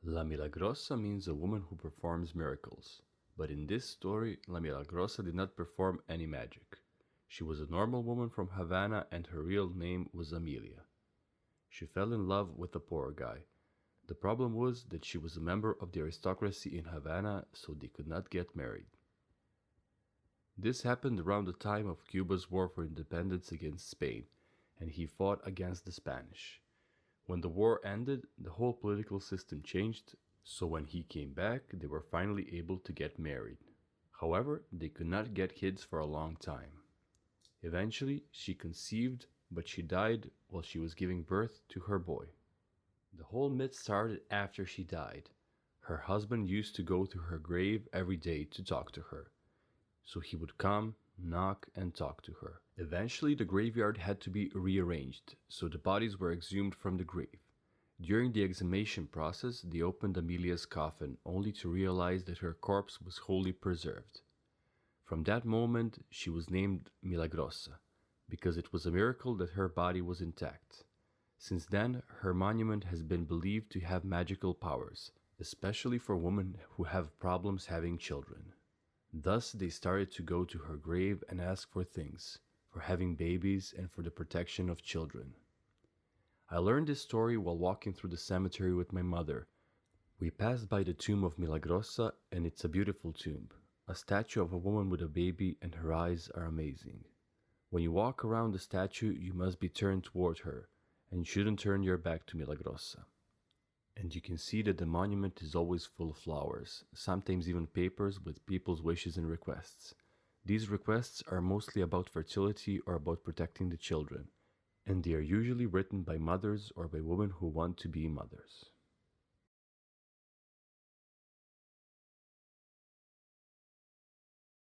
La Milagrosa means a woman who performs miracles. But in this story, La Milagrosa did not perform any magic. She was a normal woman from Havana and her real name was Amelia. She fell in love with a poor guy. The problem was that she was a member of the aristocracy in Havana, so they could not get married. This happened around the time of Cuba's war for independence against Spain, and he fought against the Spanish. When the war ended, the whole political system changed, so when he came back, they were finally able to get married. However, they could not get kids for a long time. Eventually, she conceived, but she died while she was giving birth to her boy. The whole myth started after she died. Her husband used to go to her grave every day to talk to her. So he would come, knock, and talk to her. Eventually, the graveyard had to be rearranged, so the bodies were exhumed from the grave. During the exhumation process, they opened Amelia's coffin, only to realize that her corpse was wholly preserved. From that moment, she was named Milagrosa, because it was a miracle that her body was intact. Since then, her monument has been believed to have magical powers, especially for women who have problems having children. Thus, they started to go to her grave and ask for things, for having babies and for the protection of children. I learned this story while walking through the cemetery with my mother. We passed by the tomb of Milagrosa, and it's a beautiful tomb. A statue of a woman with a baby, and her eyes are amazing. When you walk around the statue, you must be turned toward her, and shouldn't turn your back to Milagrosa. And you can see that the monument is always full of flowers, sometimes even papers with people's wishes and requests. These requests are mostly about fertility or about protecting the children, and they are usually written by mothers or by women who want to be mothers.